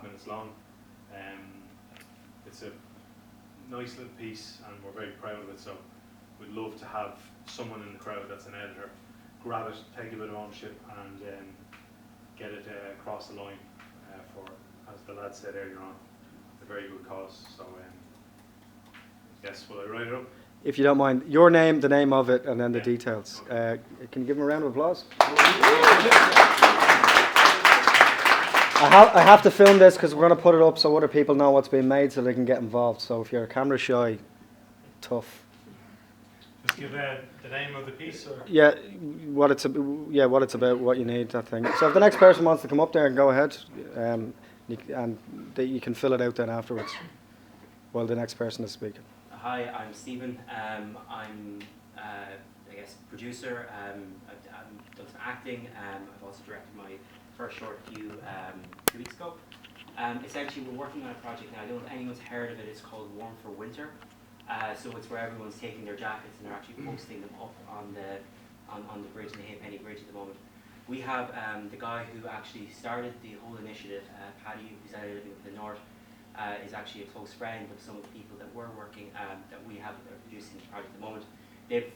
minutes long. It's a nice little piece and we're very proud of it, so we'd love to have someone in the crowd that's an editor grab it, take a bit of ownership and get it across the line for, as the lad said earlier on, a very good cause. So yes, will I write it up? If you don't mind, your name, the name of it, and then the details. Okay. Can you give him a round of applause? I have to film this because we're going to put it up so other people know what's being made so they can get involved. So if you're camera shy, tough. Just give the name of the piece, or Yeah, what it's about, what you need, that thing. So if the next person wants to come up there and go ahead, you can fill it out then afterwards while the next person is speaking. Hi, I'm Stephen. I'm I guess producer. I've done some acting. I've also directed my first short few 2 weeks ago. Essentially, we're working on a project now. I don't know if anyone's heard of it. It's called Warm for Winter. So it's where everyone's taking their jackets and they're actually posting them up on the bridge, the Halfpenny Bridge at the moment. We have the guy who actually started the whole initiative, Paddy, who's out living up in the north. Is actually a close friend of some of the people that we're working, that we have that are producing the project at the moment. They've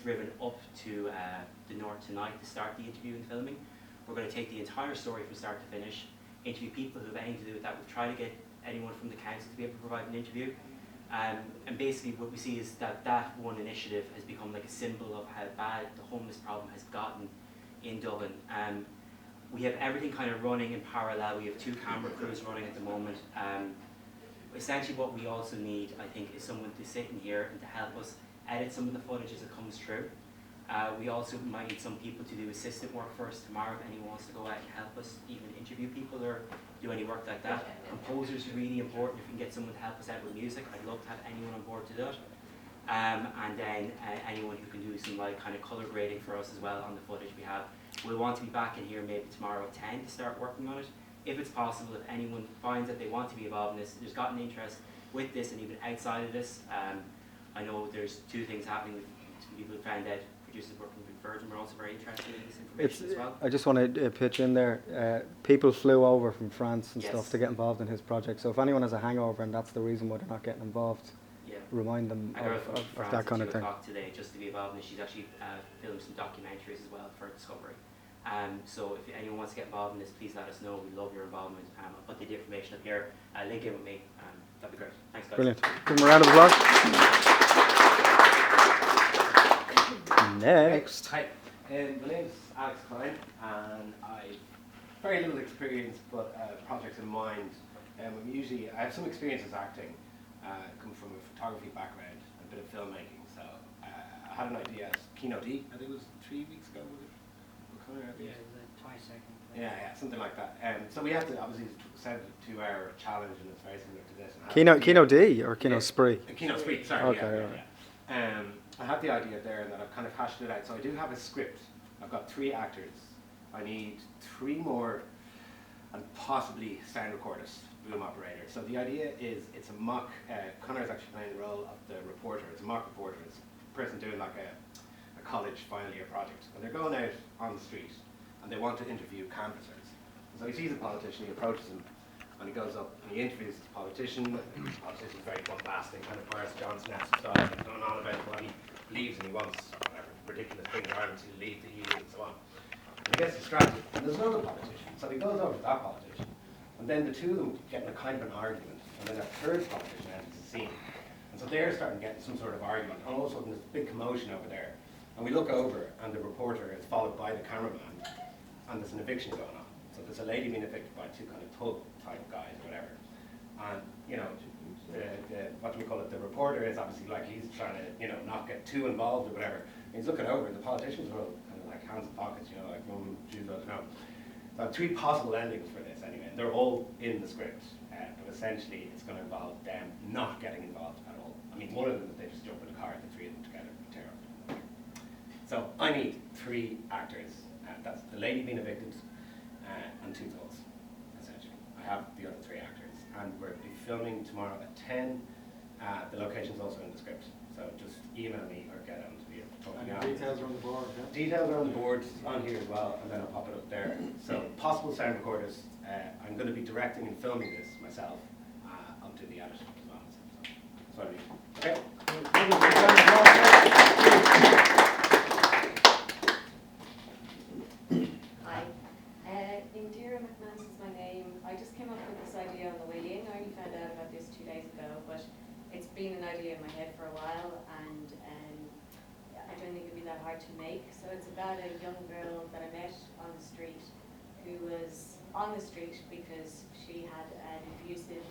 driven up to the north tonight to start the interview and filming. We're going to take the entire story from start to finish, interview people who have anything to do with that. We'll try to get anyone from the council to be able to provide an interview. And basically what we see is that one initiative has become like a symbol of how bad the homeless problem has gotten in Dublin. We have everything kind of running in parallel. We have 2 camera crews running at the moment. Essentially what we also need, I think, is someone to sit in here and to help us edit some of the footage as it comes through. We also might need some people to do assistant work for us tomorrow if anyone wants to go out and help us even interview people or do any work like that. Composers are really important. If we can get someone to help us out with music, I'd love to have anyone on board to do it. And then anyone who can do some like kind of colour grading for us as well on the footage we have. We'll want to be back in here maybe tomorrow at 10 to start working on it. If it's possible, if anyone finds that they want to be involved in this, there's got an interest with this and even outside of this. I know there's 2 things happening with people who found out producers working with Virgin. We're also very interested in this information as well. I just want to pitch in there. People flew over from France and stuff to get involved in his project. So if anyone has a hangover and that's the reason why they're not getting involved, remind them of that kind of thing. Today just to be involved in it. She's actually filmed some documentaries as well for Discovery. So if anyone wants to get involved in this, please let us know. We love your involvement. I'll put the information up here. Link in with me. That'd be great. Thanks, guys. Brilliant. Give them a round of applause. Next. Hi. My name's Alex Klein, and I've very little experience, but projects in mind. I have some experience as acting. Come from a photography background, and a bit of filmmaking. So I had an idea. Kino D, I think it was 3 weeks ago. Was it? Yeah, it was a 20-second. Yeah, something like that. So we have to obviously set a 2-hour challenge, and it's very similar to this. Kino D or Kino Spree? Kino Spree, sorry. Okay, yeah. I have the idea there, and that I've kind of hashed it out. So I do have a script. I've got 3 actors. I need 3 more, and possibly sound recorders, boom operator. So the idea is it's a mock. Connor is actually playing the role of the reporter. It's a mock reporter. It's a person doing like a college final year project, and they're going out on the street and they want to interview canvassers. So he sees a politician, he approaches him, and he goes up and he interviews the politician. The politician's very bombastic, kind of Boris Johnson-esque style, going on about what he believes and he wants, whatever ridiculous thing in Ireland to leave the EU and so on. And he gets distracted, and there's another politician, so he goes over to that politician, and then the 2 of them get in a kind of an argument, and then a 3rd politician enters the scene. And so they're starting to get some sort of argument, and all of a sudden there's a big commotion over there. And we look over, and the reporter is followed by the cameraman, and there's an eviction going on. So there's a lady being evicted by 2 kind of pub-type guys, or whatever. And, you know, what do we call it? The reporter is obviously like he's trying to, you know, not get too involved or whatever. And he's looking over, and the politicians are all kind of like hands in pockets, you know, like, geez, I don't know. So I have 3 possible endings for this anyway, and they're all in the script. But essentially, it's going to involve them not getting involved at all. I mean, one of them is they just jump in the car, the 3 of them together, tear up. So I need 3 actors. That's the lady being evicted and 2 adults, essentially. I have the other 3 actors. And we're going to be filming tomorrow at 10. The location's also in the script, so just email me or get on to me. And the details are on the board, yeah? Details are on the board on here as well, and then I'll pop it up there. So possible sound recorders. I'm going to be directing and filming this myself. I'll do the edit as well. So that's what I mean. Okay. Hi, Indira McManus is my name. I just came up with this idea on the way in. I only found out about this 2 days ago, but it's been an idea in my head for a while, and I don't think it'd be that hard to make. So it's about a young girl that I met on the street who was on the street because she had an abusive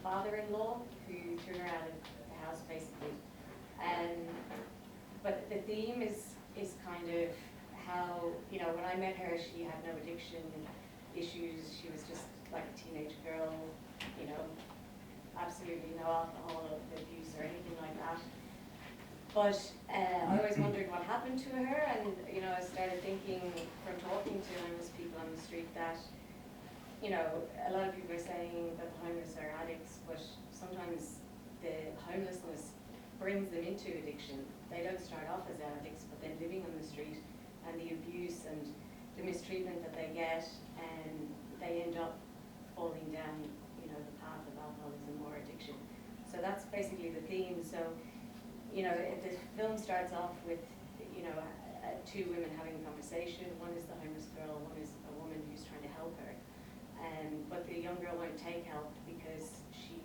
father-in-law who threw her out of the house, basically. But the theme is kind of how, you know, when I met her, she had no addiction issues. She was just like a teenage girl, you know, absolutely no alcohol abuse or anything like that. But I always wondered what happened to her, and you know, I started thinking from talking to homeless people on the street that, you know, a lot of people are saying that the homeless are addicts, but sometimes the homelessness brings them into addiction. They don't start off as addicts, but then living on the street and the abuse and the mistreatment that they get, and they end up falling down, you know, the path of alcoholism or addiction. So that's basically the theme. So, you know, the film starts off with, you know, two women having a conversation. One is the homeless girl, one is a woman who's trying to help her. But the young girl won't take help because she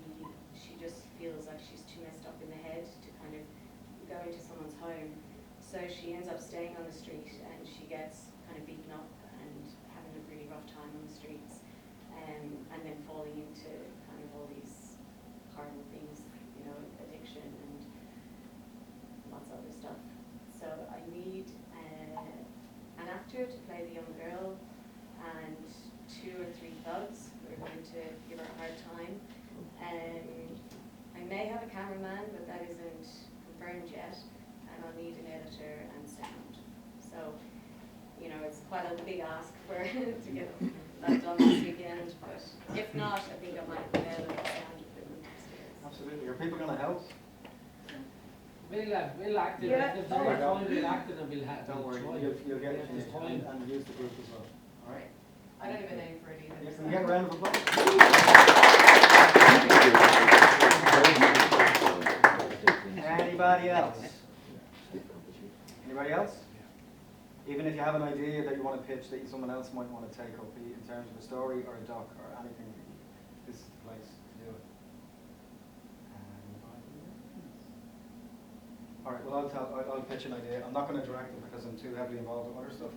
just feels like she's too messed up in the head to kind of go into someone's home. So she ends up staying on the street, and she gets kind of beaten up and having a really rough time on the streets, and then falling into kind of all these horrible things, you know, addiction and lots of other stuff. So I need an actor to play the young girl and 2 or 3 thugs who are going to give her a hard time. I may have a cameraman, but that isn't confirmed yet. And I'll need an editor and sound. So, you know, it's quite a big ask for to get that done this weekend. But if not, I think I might be able to sound equipment next year. Absolutely. Are people going to help? We'll act it. Yeah. If there's time, we'll act it and we'll have. Don't worry, you'll get it and use the group as well. All right. I don't have a name for it either. You can get a round of applause. Anybody else? Anybody else? Even if you have an idea that you want to pitch that someone else might want to take up, be it in terms of a story or a doc or anything, this is the place to do it. All right, well, I'll pitch an idea. I'm not going to direct it because I'm too heavily involved in other stuff.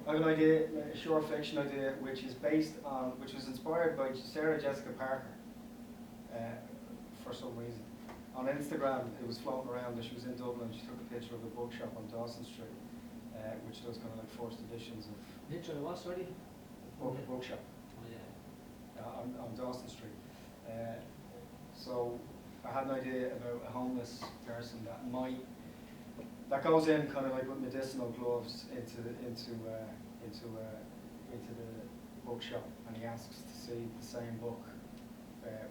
I have an idea, a short fiction idea, which was inspired by Sarah Jessica Parker for some reason. On Instagram, it was floating around that she was in Dublin. She took a picture of a bookshop on Dawson Street, which does kind of like first editions of Picture of what, sorry? bookshop Oh, yeah. on Dawson Street. So I had an idea about a homeless person that goes in kind of like with medicinal gloves into the bookshop, and he asks to see the same book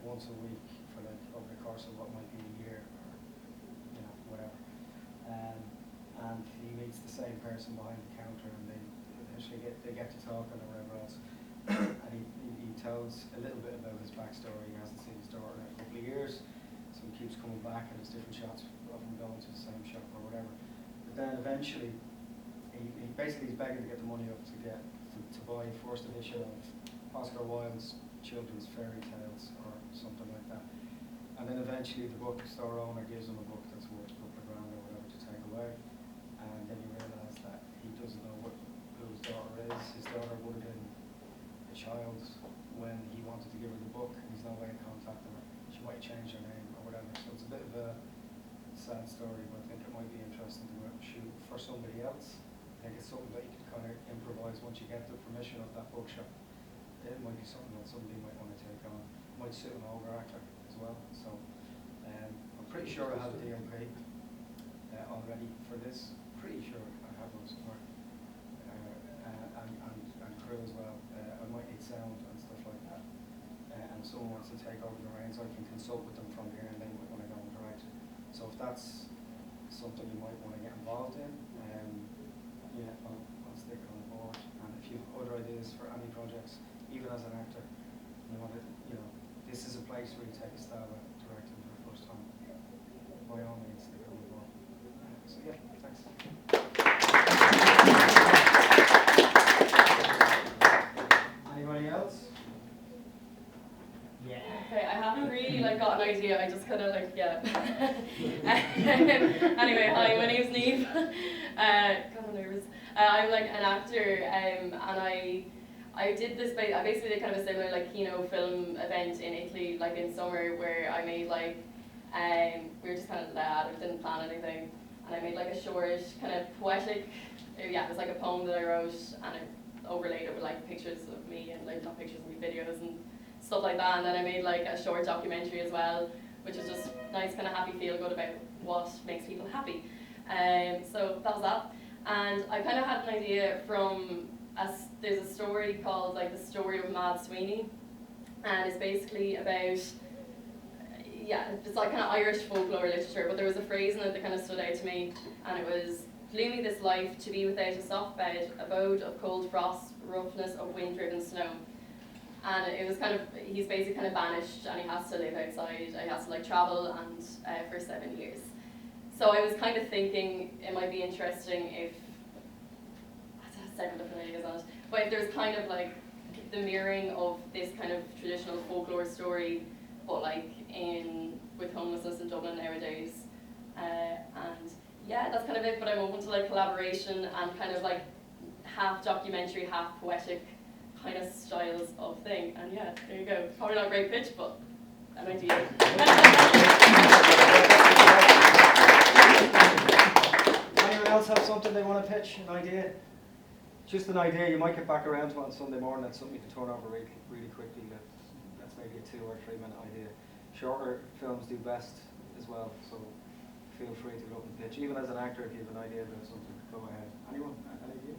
once a week for like over the course of what might be a year or you know whatever. And he meets the same person behind the counter, and they eventually get to talking or whatever else. And he tells a little bit about his backstory. He hasn't seen his daughter in a couple of years, so he keeps coming back, and there's different shots of him going to the same shop or whatever. But then eventually, he basically is begging to get the money up to buy first edition of Oscar Wilde's children's fairy tales or something like that. And then eventually the bookstore owner gives him a book that's worth a couple of grand or whatever to take away. And then you realise that he doesn't know who his daughter is. His daughter would have been a child when he wanted to give her the book, and he's no way of contacting her. She might change her name or whatever. So it's a bit of a sad story, but I think it might be interesting to go out and shoot for somebody else. I think it's something that you can kind of improvise once you get the permission of that bookshop. It might be something that somebody might want to take on. It might suit an older actor as well. So I'm pretty sure I have a DMP already for this. Pretty sure I have one somewhere. And crew as well. I might need sound and stuff like that. And if someone wants to take over the reins, I can consult with them from here, and they might want to go and direct. So if that's something you might want to get involved in, yeah, I'll stick it on the board. And if you have other ideas for any projects, even as an actor, you want to, this is a place where you take a stab at directing for the first time. By all means, stick it on the board. So yeah, thanks. Anybody else? Yeah. Okay, I haven't really got an idea. I just kind of Anyway, hi, my name's Neve. Kind of nervous. I'm an actor, and I did this. I basically did kind of a similar Kino film event in Italy, in summer, where I made we were just kind of I didn't plan anything, and I made a short kind of poetic. Yeah, it was a poem that I wrote, and I overlaid it with pictures of me and not pictures of me, videos and stuff like that. And then I made a short documentary as well, which is just nice, kind of happy feel good about what makes people happy. So that was that. And I kind of had an idea from there's a story called The Story of Mad Sweeney, and it's basically about it's kind of Irish folklore literature. But there was a phrase in it that kind of stood out to me, and it was, gloomy this life to be without a soft bed, abode of cold frost, roughness of wind-driven snow. And it was he's basically kind of banished, and he has to live outside, he has to travel, and for 7 years. So I was kind of thinking it might be interesting if, that's 7 different ideas on it, but if there's kind of the mirroring of this kind of traditional folklore story, but with homelessness in Dublin nowadays. And yeah, that's kind of it, but I'm open to collaboration and kind of half documentary, half poetic kind of styles of thing. And yeah, there you go. Probably not a great pitch, but an idea. Anyone else have something they want to pitch, an idea? Just an idea, you might get back around to it on Sunday morning. That's something you can turn over really quickly. That's maybe a 2 or 3 minute idea. Shorter films do best as well, so feel free to go up and pitch. Even as an actor, if you have an idea about something, go ahead. Anyone? Any idea?